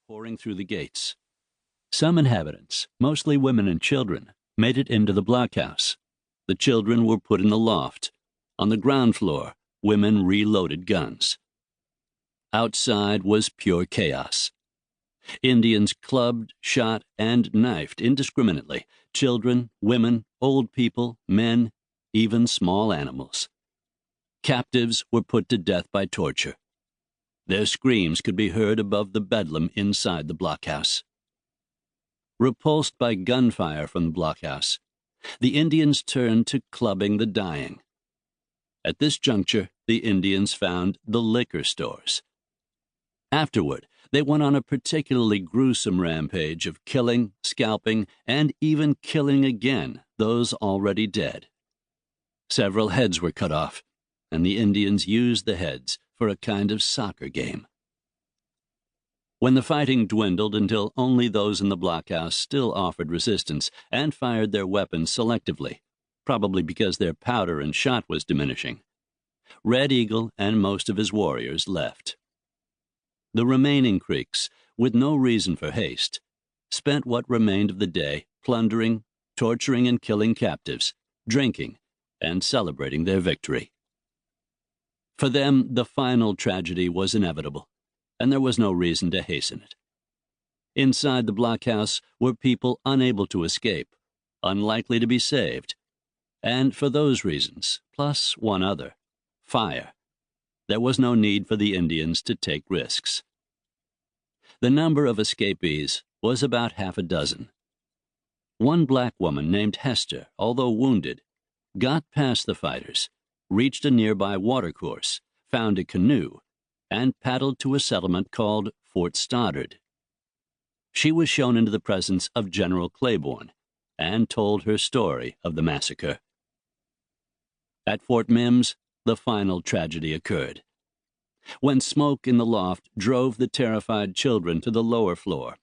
pouring through the gates. Some inhabitants, mostly women and children, made it into the blockhouse. The children were put in the loft. On the ground floor, women reloaded guns. Outside was pure chaos. Indians clubbed, shot, and knifed indiscriminately children, women, old people, men, even small animals. Captives were put to death by torture. Their screams could be heard above the bedlam inside the blockhouse. Repulsed by gunfire from the blockhouse, the Indians turned to clubbing the dying. At this juncture, the Indians found the liquor stores. Afterward, they went on a particularly gruesome rampage of killing, scalping, and even killing again those already dead. Several heads were cut off, and the Indians used the heads for a kind of soccer game. When the fighting dwindled until only those in the blockhouse still offered resistance and fired their weapons selectively, probably because their powder and shot was diminishing, Red Eagle and most of his warriors left. The remaining Creeks, with no reason for haste, spent what remained of the day plundering, torturing, and killing captives, drinking, and celebrating their victory. For them, the final tragedy was inevitable, and there was no reason to hasten it. Inside the blockhouse were people unable to escape, unlikely to be saved, and for those reasons, plus one other, fire, there was no need for the Indians to take risks. The number of escapees was about half a dozen. One black woman named Hester, although wounded, got past the fighters, reached a nearby watercourse, found a canoe, and paddled to a settlement called Fort Stoddard. She was shown into the presence of General Claiborne and told her story of the massacre. At Fort Mims, the final tragedy occurred. When smoke in the loft drove the terrified children to the lower floor,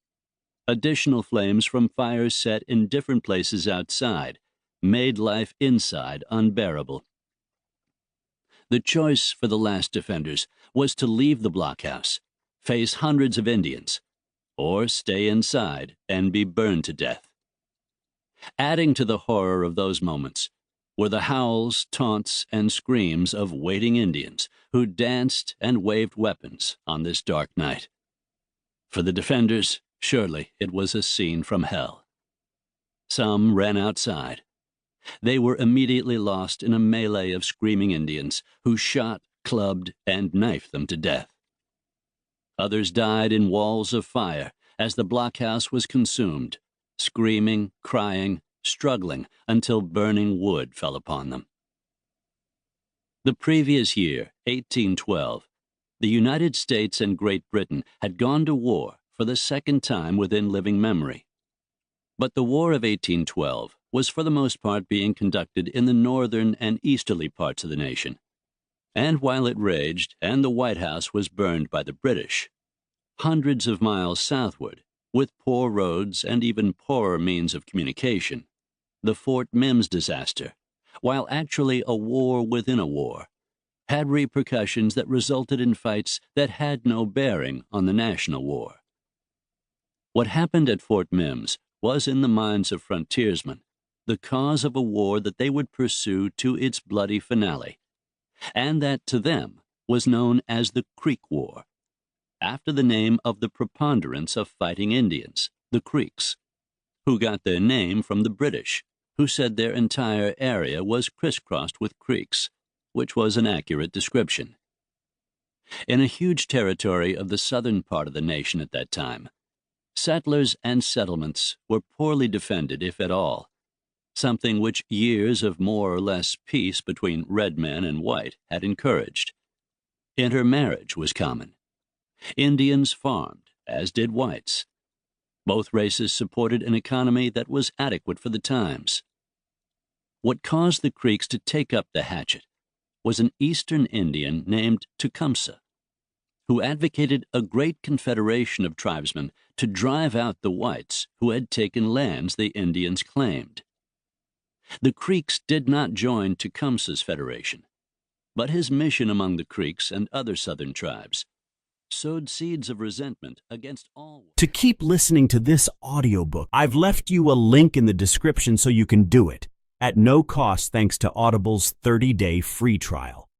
additional flames from fires set in different places outside made life inside unbearable. The choice for the last defenders was to leave the blockhouse, face hundreds of Indians, or stay inside and be burned to death. Adding to the horror of those moments were the howls, taunts, and screams of waiting Indians who danced and waved weapons on this dark night. For the defenders, surely it was a scene from hell. Some ran outside. They were immediately lost in a melee of screaming Indians who shot, clubbed, and knifed them to death. Others died in walls of fire as the blockhouse was consumed, screaming, crying, struggling until burning wood fell upon them. The previous year, 1812, the United States and Great Britain had gone to war for the second time within living memory. But the War of 1812 was for the most part being conducted in the northern and easterly parts of the nation. And while it raged and the White House was burned by the British, hundreds of miles southward, with poor roads and even poorer means of communication, the Fort Mims disaster, while actually a war within a war, had repercussions that resulted in fights that had no bearing on the national war. What happened at Fort Mims was, in the minds of frontiersmen, the cause of a war that they would pursue to its bloody finale, and that to them was known as the Creek War, after the name of the preponderance of fighting Indians, the Creeks, who got their name from the British, who said their entire area was crisscrossed with creeks, which was an accurate description. In a huge territory of the southern part of the nation at that time, settlers and settlements were poorly defended, if at all, something which years of more or less peace between red men and white had encouraged. Intermarriage was common. Indians farmed, as did whites. Both races supported an economy that was adequate for the times. What caused the Creeks to take up the hatchet was an eastern Indian named Tecumseh, who advocated a great confederation of tribesmen to drive out the whites who had taken lands the Indians claimed. The Creeks did not join Tecumseh's federation, but his mission among the Creeks and other southern tribes sowed seeds of resentment against all. To keep listening to this audiobook, I've left you a link in the description so you can do it at no cost thanks to Audible's 30-day free trial.